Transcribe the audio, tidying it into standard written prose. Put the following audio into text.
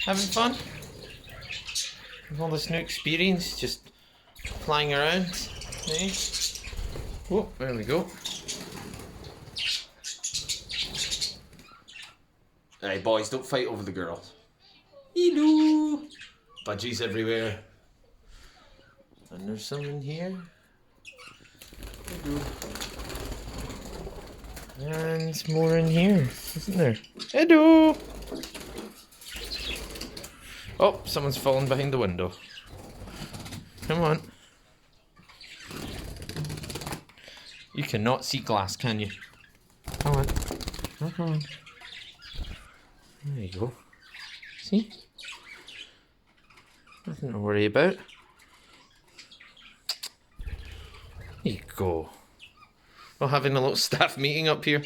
Having fun? With all this new experience, just flying around. Eh? Oh, there we go. Hey boys, don't fight over the girls. Hello! Budgies everywhere. And there's some in here. Hello. And more in here, isn't there? Hello! Oh, someone's fallen behind the window. Come on. You cannot see glass, can you? Come on. Oh, come on. There you go. See? Nothing to worry about. There you go. We're having a little staff meeting up here.